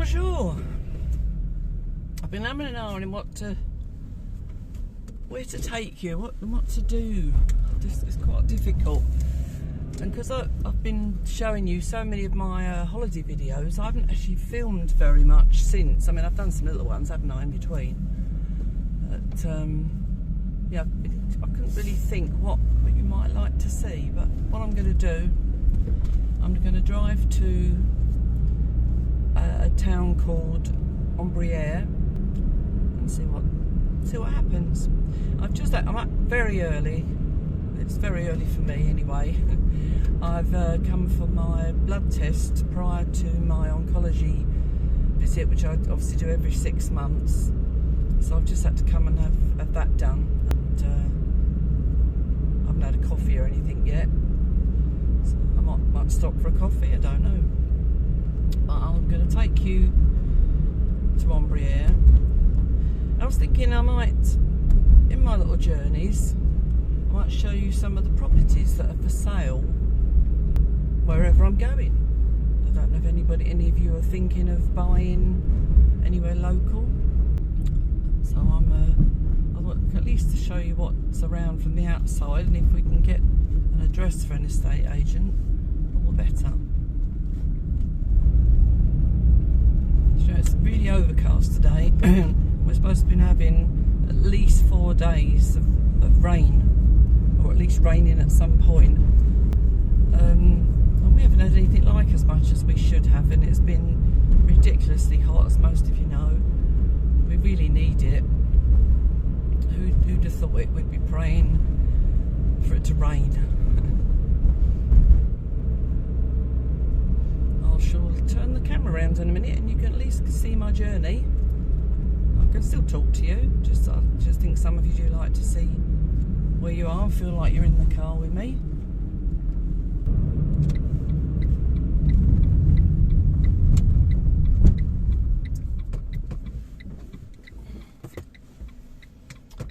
Bonjour. I've been having an hour on where to take you, what to do. It's quite difficult. And because I've been showing you so many of my holiday videos, I haven't actually filmed very much since. I mean, I've done some little ones, haven't I, in between. But yeah, I couldn't really think what you might like to see. But what I'm going to do, I'm going to drive to a town called Ambrieres and see what happens. I'm up very early. It's very early for me anyway. I've come for my blood test prior to my oncology visit, which I obviously do every 6 months. So I've just had to come and have that done, and I haven't had a coffee or anything yet. So I might stop for a coffee, I don't know. But I'm going to take you to Ambrieres. I was thinking I might, in my little journeys, I might show you some of the properties that are for sale wherever I'm going. I don't know if any of you are thinking of buying anywhere local. So I want at least to show you what's around from the outside, and if we can get an address for an estate agent, all the better. So it's really overcast today. We're supposed to be having at least 4 days of rain, or at least raining at some point. And we haven't had anything like as much as we should have, and it's been ridiculously hot, as most of you know. We really need it. Who'd have thought it? We'd be praying for it to rain. I shall turn the camera around in a minute, and you can at least see my journey. I can still talk to you. I just think some of you do like to see where you are, feel like you're in the car with me.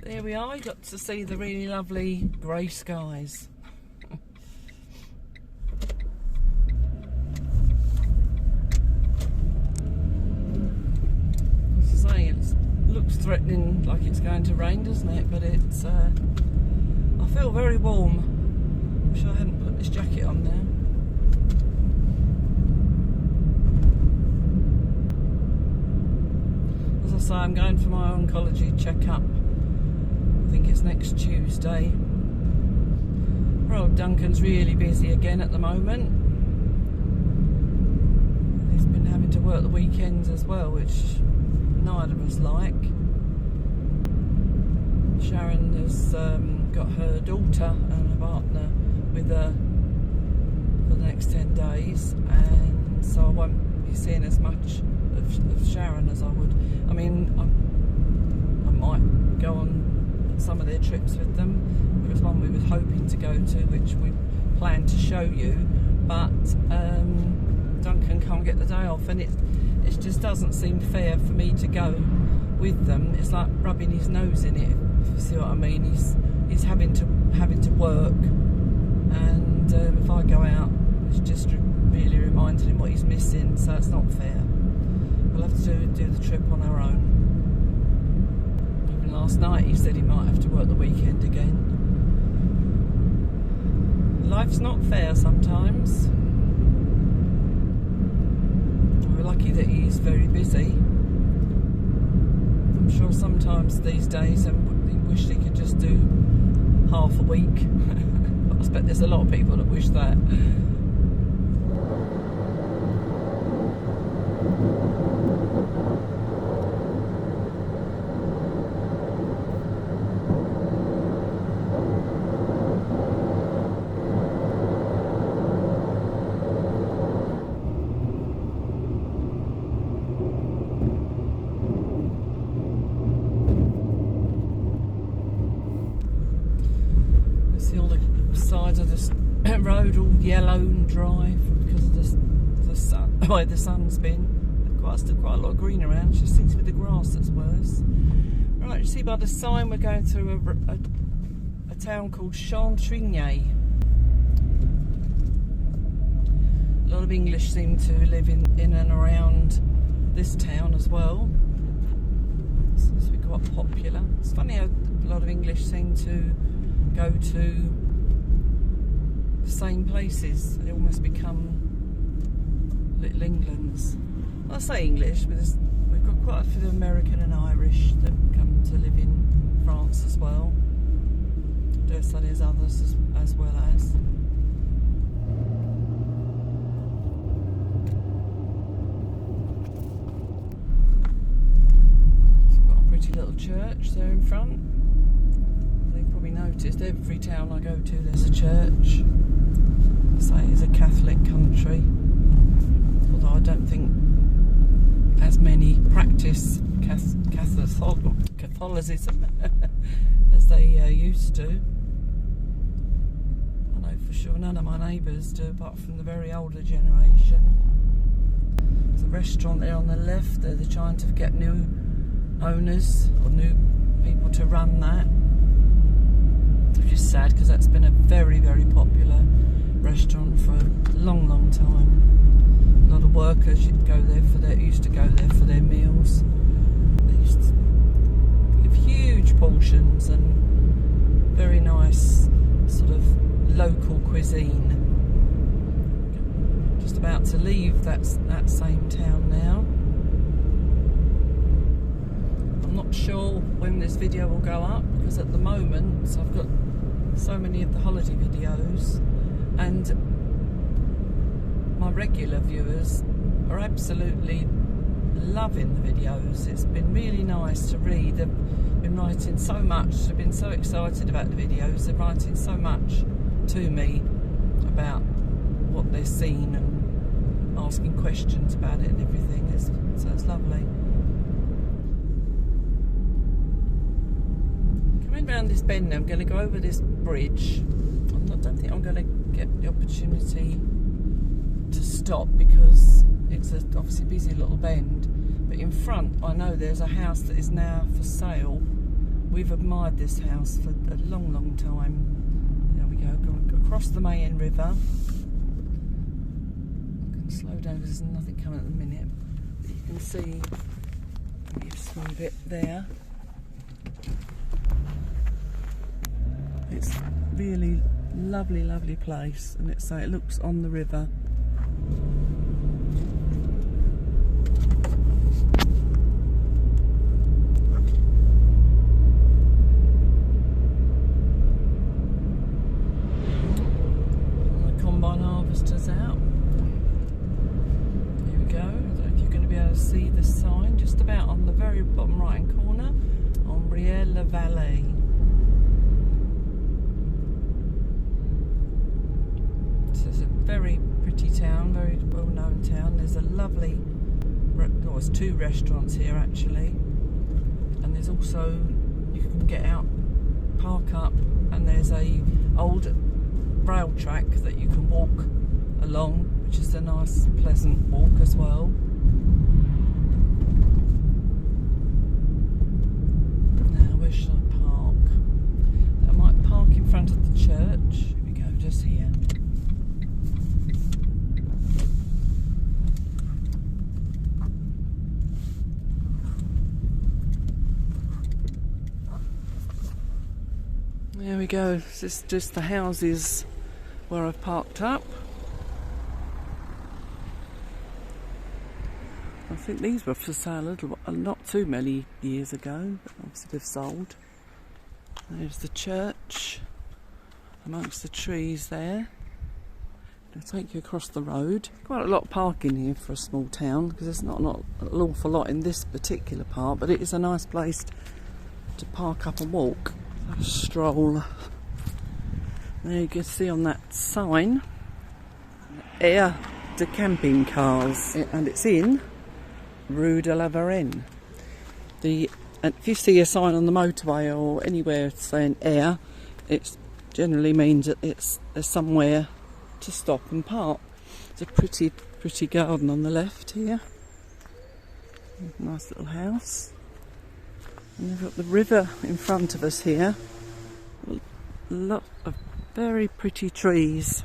There we are, you got to see the really lovely grey skies. As I say, it looks threatening, like it's going to rain, doesn't it? But it's, I feel very warm. Wish I hadn't put this jacket on there. As I say, I'm going for my oncology checkup. I think it's next Tuesday. Poor old Duncan's really busy again at the moment. He's been having to work the weekends as well, which neither of us like. Sharon has got her daughter and her partner with her for the next 10 days, and so I won't be seeing as much of Sharon as I would. I mean, I might go on some of their trips with them. There was one we were hoping to go to, which we planned to show you, but Duncan can't get the day off, and it just doesn't seem fair for me to go with them. It's like rubbing his nose in it, if you see what I mean. He's having to work, and if I go out, it's just really reminding him what he's missing, so it's not fair. We'll have to do the trip on our own. Last night he said he might have to work the weekend again. Life's not fair sometimes. We're lucky that he's very busy. I'm sure sometimes these days he wish he could just do half a week. But I expect there's a lot of people that wish that. All the sides of this road all yellow and dry because of the sun, where the sun's been. Still quite a lot of green around. It just seems to be the grass that's worse. Right, you see by the sign we're going through a town called Chantrigny. A lot of English seem to live in and around this town as well. Seems to be quite popular. It's funny how a lot of English seem to go to the same places. They almost become little Englands. I say English, but we've got quite a few American and Irish that come to live in France as well. Dare say there's others as well as. It's got a pretty little church there in front. You've probably noticed every town I go to there's a church. Say it's a Catholic country, although I don't think as many practice Catholicism as they used to. I know for sure none of my neighbours do, apart from the very older generation. There's a restaurant there on the left. They're trying to get new owners or new people to run that, which is sad because that's been a very, very popular restaurant for a long, long time. A lot of workers used to go there for their meals. They used to give huge portions and very nice sort of local cuisine. Just about to leave that same town now. I'm not sure when this video will go up because at the moment I've got so many of the holiday videos, and my regular viewers are absolutely loving the videos. It's been really nice to read. They've been writing so much. They've been so excited about the videos. They're writing so much to me about what they've seen and asking questions about it and everything. So it's lovely. Coming round this bend now, I'm going to go over this bridge. I don't think I'm going to get the opportunity to stop because it's obviously a busy little bend, but in front I know there's a house that is now for sale. We've admired this house for a long, long time. There we go, going across the Mayenne River. I can slow down because there's nothing coming at the minute, but you can see maybe a small bit there. It's really lovely, lovely place, and it looks on the river. The combine harvester's out. Here we go. I don't know if you're going to be able to see the sign just about on the very bottom right hand corner. Ambrieres Les Vallée. It's a very pretty town, very well known town. There's a lovely, there's two restaurants here actually, and there's also, you can get out, park up, and there's a old rail track that you can walk along, which is a nice pleasant walk as well. Now where should I park? I might park in front of the church. Here we go, just here. There we go, this is just the houses where I've parked up. I think these were for sale not too many years ago, but obviously they've sold. There's the church amongst the trees there. I'll take you across the road. Quite a lot of parking here for a small town because there's not an awful lot in this particular part, but it is a nice place to park up and walk. Have a stroll. There you can see on that sign, Air de Camping Cars, and it's in Rue de la Varenne. And if you see a sign on the motorway or anywhere saying air, it generally means that there's somewhere to stop and park. It's a pretty garden on the left here. Nice little house. And we've got the river in front of us here. A lot of very pretty trees.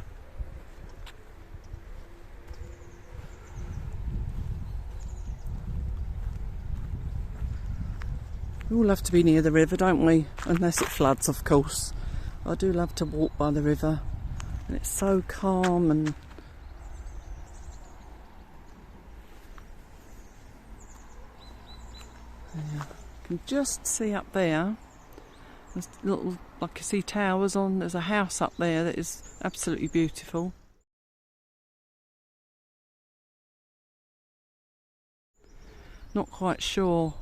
We all love to be near the river, don't we? Unless it floods, of course. I do love to walk by the river, and it's so calm. And yeah, you can just see up there. There's little, like you see towers on. There's a house up there that is absolutely beautiful. Not quite sure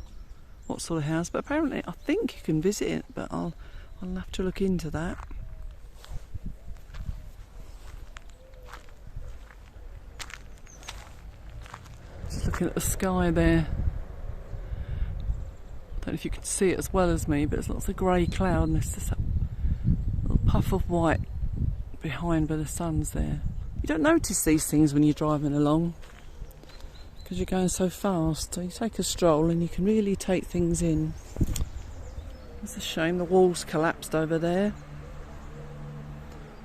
what sort of house, but apparently I think you can visit it, but I'll have to look into that. Just looking at the sky there. I don't know if you can see it as well as me, but there's lots of grey cloud and there's just a little puff of white behind where the sun's there. You don't notice these things when you're driving along because you're going so fast. So you take a stroll and you can really take things in. It's a shame the walls collapsed over there.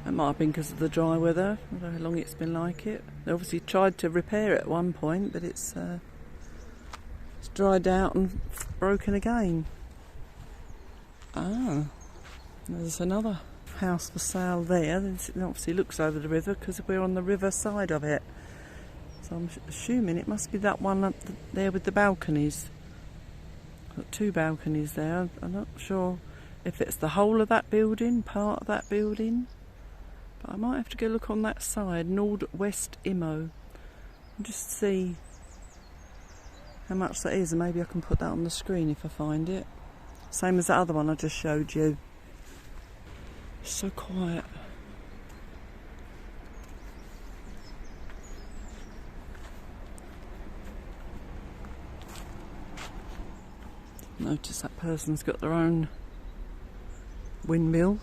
That might have been because of the dry weather. I don't know how long it's been like it. They obviously tried to repair it at one point, but it's dried out and broken again. Ah, there's another house for sale there. It obviously looks over the river because we're on the river side of it. So I'm assuming it must be that one up there with the balconies. Got two balconies there. I'm not sure if it's the whole of that building, part of that building. But I might have to go look on that side, Nord-West Immo, and just see how much that is, and maybe I can put that on the screen if I find it. Same as that other one I just showed you. It's so quiet. Notice that person's got their own windmill.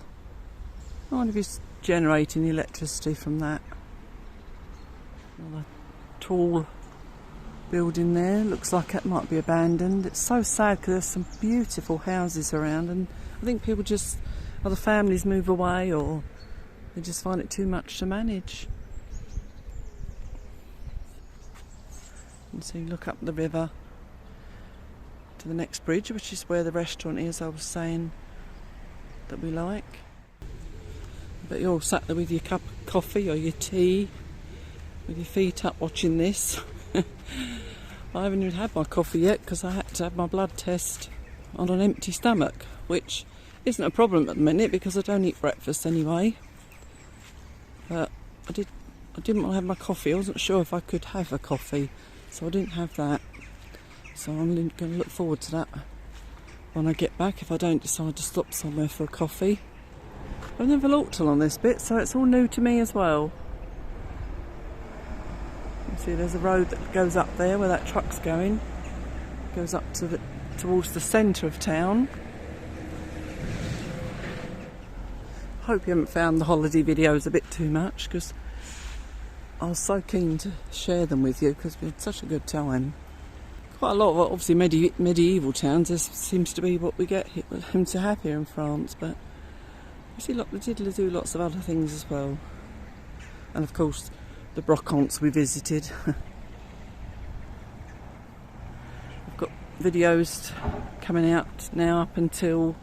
I wonder if he's generating the electricity from that. Another tall building there. Looks like it might be abandoned. It's so sad because there's some beautiful houses around, and I think people just, other families move away or they just find it too much to manage. And so you look up the river to the next bridge, which is where the restaurant is I was saying that we like. But you're all sat there with your cup of coffee or your tea, with your feet up watching this. I haven't even had my coffee yet because I had to have my blood test on an empty stomach, which isn't a problem at the minute because I don't eat breakfast anyway. But I didn't want to have my coffee. I wasn't sure if I could have a coffee, so I didn't have that. So I'm going to look forward to that when I get back, if I don't decide to stop somewhere for a coffee. I've never looked along this bit, so it's all new to me as well. You see there's a road that goes up there where that truck's going. It goes up to towards the centre of town. Hope you haven't found the holiday videos a bit too much, because I was so keen to share them with you because we had such a good time. Quite a lot of obviously medieval towns. This seems to be what we get to have here in France, but we did do lots of other things as well. And of course the brocantes we visited. I've got videos coming out now up until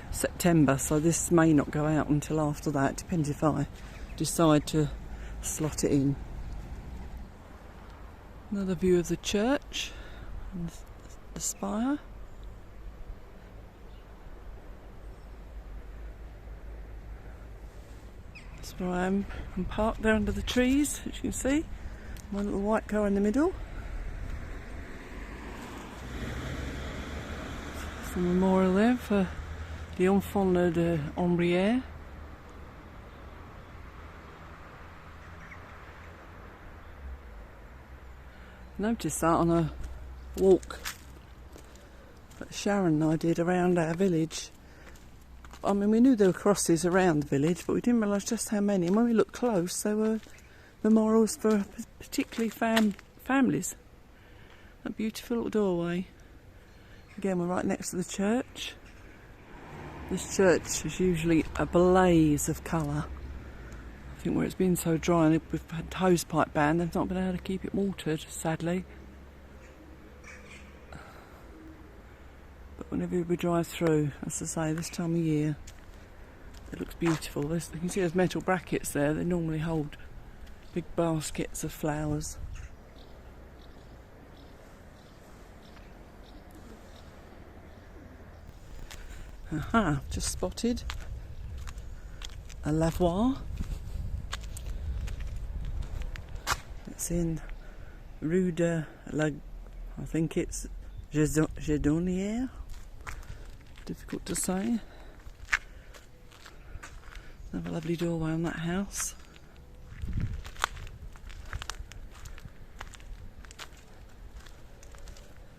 September, so this may not go out until after that. Depends if I decide to slot it in. Another view of the church and the spire. That's where I am. I'm parked there under the trees, as you can see. My little white car in the middle. There's a memorial there for the Enfants de Ambrieres. Noticed that on a walk that Sharon and I did around our village. I mean, we knew there were crosses around the village, but we didn't realise just how many. And when we looked close, there were memorials for particularly families. A beautiful little doorway. Again, we're right next to the church. This church is usually a blaze of colour. I think where it's been so dry and we've had hosepipe ban, they've not been able to keep it watered, sadly. But whenever we drive through, as I say, this time of year, it looks beautiful. You can see there's metal brackets there. They normally hold big baskets of flowers. Aha, just spotted a lavoir. It's in Rue de la... I think it's Gedonnière. Difficult to say. Another lovely doorway on that house.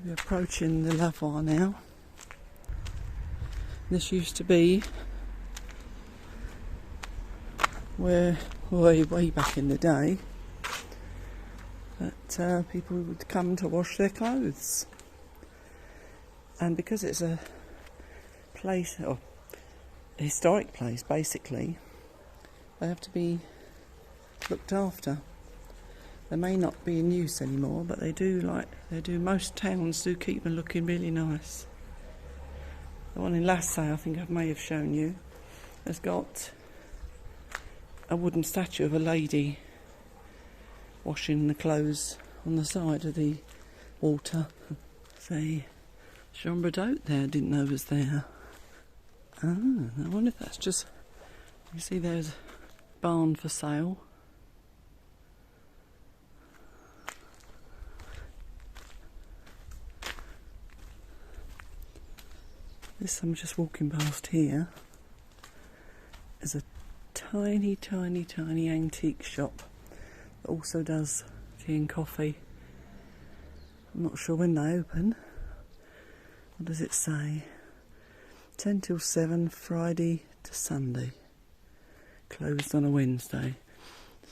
We're approaching the lavoir now. This used to be where, way back in the day, that people would come to wash their clothes. And because it's a place, or a historic place basically, they have to be looked after. They may not be in use anymore, but they do, most towns do keep them looking really nice. The one in Lassay, I think I may have shown you, has got a wooden statue of a lady washing the clothes on the side of the water. See, chambre d'hôte there, didn't know was there. Ah, I wonder if that's just... You see there's a barn for sale. This I'm just walking past here is a tiny, tiny, tiny antique shop that also does tea and coffee. I'm not sure when they open. What does it say? 10 till 7, Friday to Sunday. Closed on a Wednesday.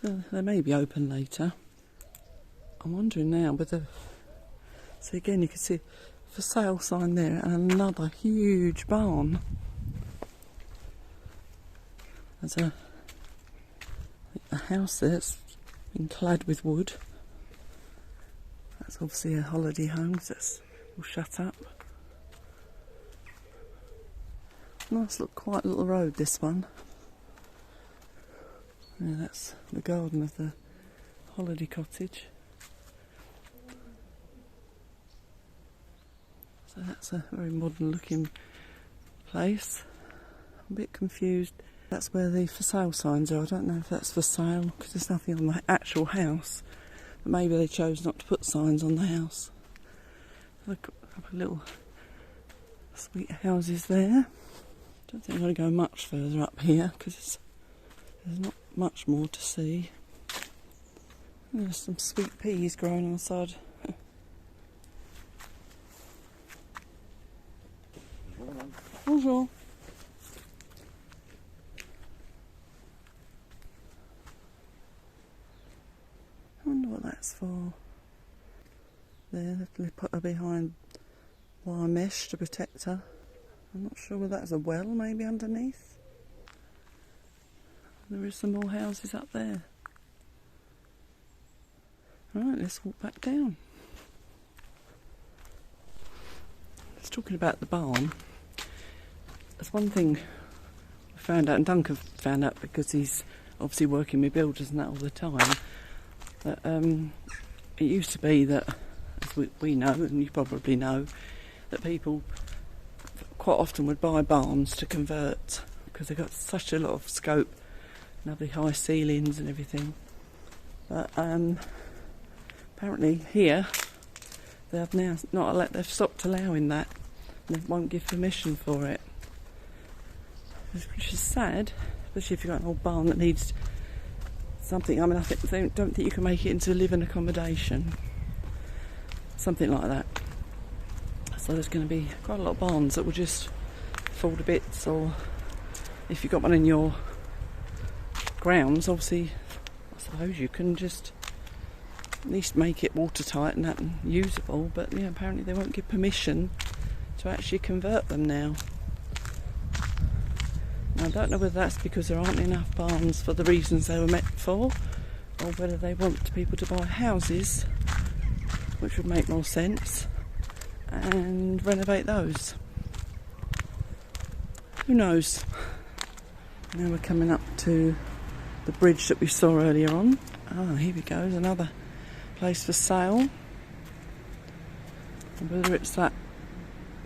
So they may be open later. I'm wondering now whether... So again you can see for sale sign there and another huge barn. There's a house there that's been clad with wood. That's obviously a holiday home, because it's all shut up. Nice little quiet little road, this one. Yeah, that's the garden of the holiday cottage. So that's a very modern looking place. I'm a bit confused. That's where the for sale signs are. I don't know if that's for sale because there's nothing on the actual house. But maybe they chose not to put signs on the house. Look, a couple of little sweet houses there. Don't think I'm going to go much further up here because there's not much more to see. There's some sweet peas growing on the side. Bonjour. I wonder what that's for. There, they put her behind wire mesh to protect her. I'm not sure whether that's a well maybe underneath. There is some more houses up there. Right, let's walk back down. Let's talking about the barn. That's one thing I found out, and Duncan found out because he's obviously working with builders and that all the time, that it used to be that, as we know, and you probably know, that people quite often would buy barns to convert because they've got such a lot of scope, lovely high ceilings and everything. But apparently here they have now they've stopped allowing that. They won't give permission for it. Which is sad, especially if you've got an old barn that needs something. I mean, I don't think you can make it into living accommodation. Something like that. So there's going to be quite a lot of barns that will just fall to bits, or if you've got one in your grounds, obviously, I suppose you can just at least make it watertight and that and usable, but yeah, apparently they won't give permission to actually convert them now. I don't know whether that's because there aren't enough barns for the reasons they were meant for, or whether they want people to buy houses, which would make more sense, and renovate those. Who knows? Now we're coming up to the bridge that we saw earlier on. Ah, here we go, there's another place for sale. And whether it's that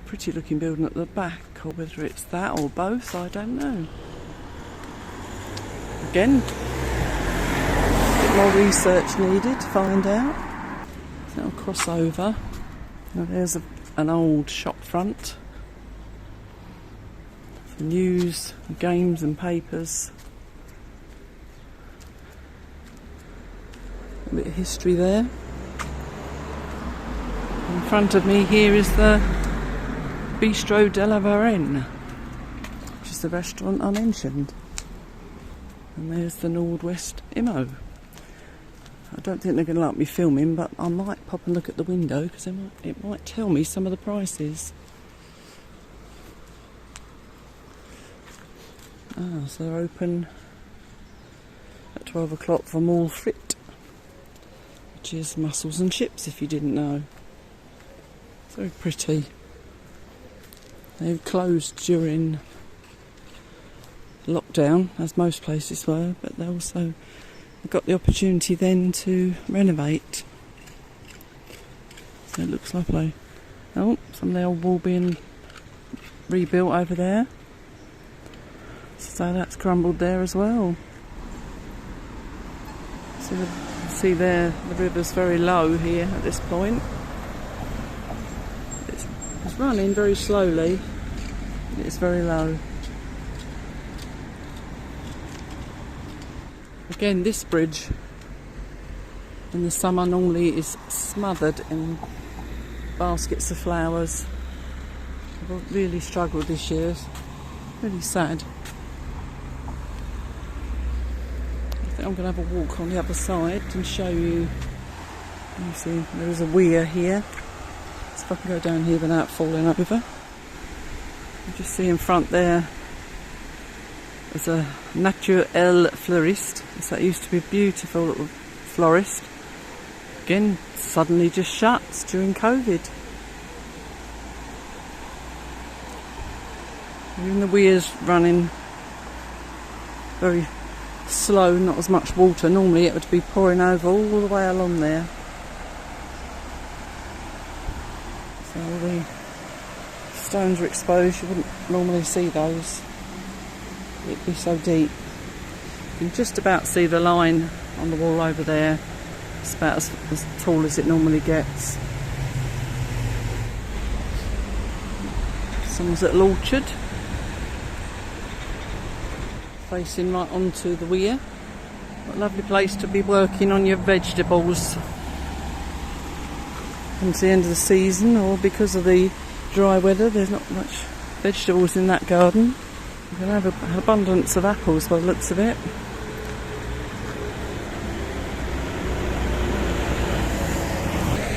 pretty looking building at the back or whether it's that or both, I don't know. Again, a bit more research needed to find out. Little crossover. Now there's an old shop front for news, games and papers. A bit of history there. In front of me here is the Bistro de la Varenne, which is the restaurant I mentioned. And there's the Nord-West Immo. I don't think they're going to like me filming, but I might pop and look at the window because it might tell me some of the prices. Ah, so they're open at 12 o'clock for Mall Frit, which is mussels and chips if you didn't know. It's very pretty. They closed during lockdown, as most places were, but they also got the opportunity then to renovate. So it looks lovely. Oh, some of the old wall being rebuilt over there. So that's crumbled there as well. So you can see there the river's very low here at this point. It's running very slowly. It's very low. Again, this bridge in the summer normally is smothered in baskets of flowers. I've really struggled this year. It's really sad. I think I'm going to have a walk on the other side and show you. You see, there is a weir here. So if I can go down here without falling over. You just see in front there. There's a Naturel Fleuriste. So that used to be a beautiful little florist. Again, suddenly just shuts during COVID. Even the weir's running very slow, not as much water. Normally it would be pouring over all the way along there. So all the stones are exposed. You wouldn't normally see those. It'd be so deep. You can just about see the line on the wall over there. It's about as tall as it normally gets. Someone's little orchard. Facing right onto the weir. What a lovely place to be working on your vegetables. Come to the end of the season, or because of the dry weather, there's not much vegetables in that garden. You're going to have an abundance of apples by the looks of it.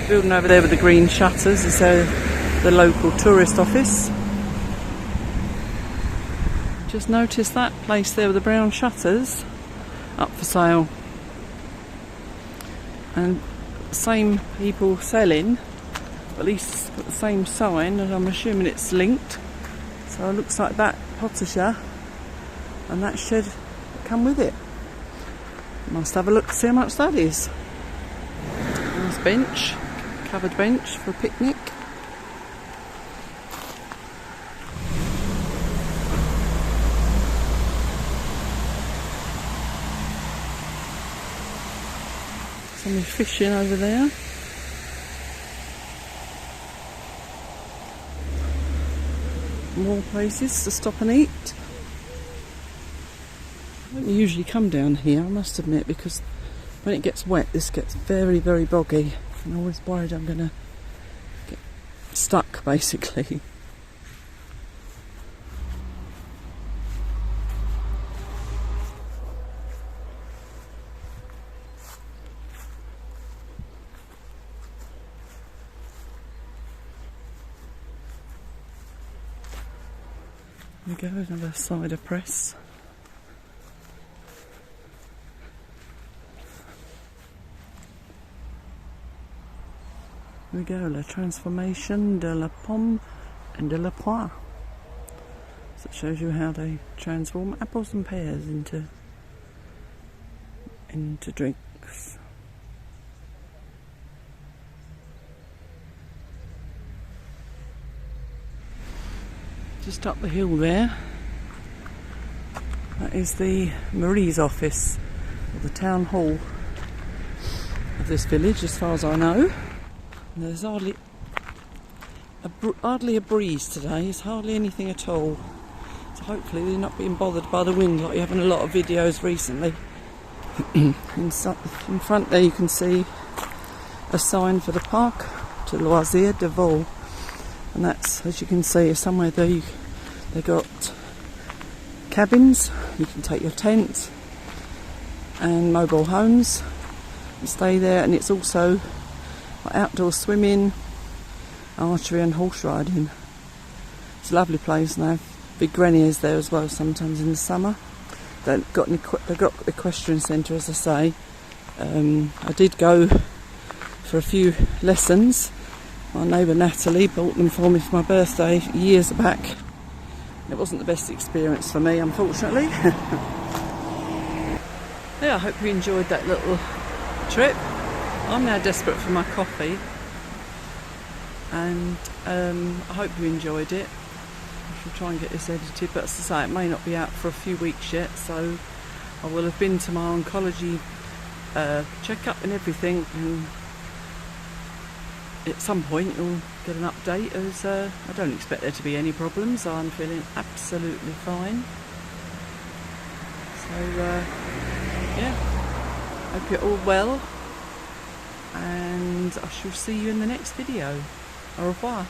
The building over there with the green shutters is the local tourist office. Just noticed that place there with the brown shutters up for sale. And same people selling, at least it's got the same sign, and I'm assuming it's linked. So it looks like that potager and that shed come with it. Must have a look to see how much that is. Nice bench, covered bench for a picnic. Somebody fishing over there. More places to stop and eat. I don't usually come down here, I must admit, because when it gets wet this gets very, very boggy. I'm always worried I'm going to get stuck, basically. There we go, another cider press. Here we go, La Transformation de la Pomme and de la Poire. So it shows you how they transform apples and pears into drinks. Just up the hill there, that is the Marie's office, or the town hall of this village, as far as I know. And there's hardly a breeze today. It's hardly anything at all. So hopefully they're not being bothered by the wind like you have in a lot of videos recently. In front there you can see a sign for the parc to Loisirs de Vol, and that's, as you can see, somewhere there they got cabins. You can take your tent and mobile homes and stay there, and it's also outdoor swimming, archery and horse riding. It's a lovely place, and they have big greniers there as well sometimes in the summer. They've got equestrian centre, as I say. I did go for a few lessons. My neighbour Natalie bought them for me for my birthday years back. It wasn't the best experience for me, unfortunately. Yeah, I hope you enjoyed that little trip. I'm now desperate for my coffee, and I hope you enjoyed it. I shall try and get this edited, but as I say, it may not be out for a few weeks yet, so I will have been to my oncology check-up and everything, and at some point you'll get an update, as I don't expect there to be any problems. I'm feeling absolutely fine. So yeah, hope you're all well, and I shall see you in the next video. Au revoir.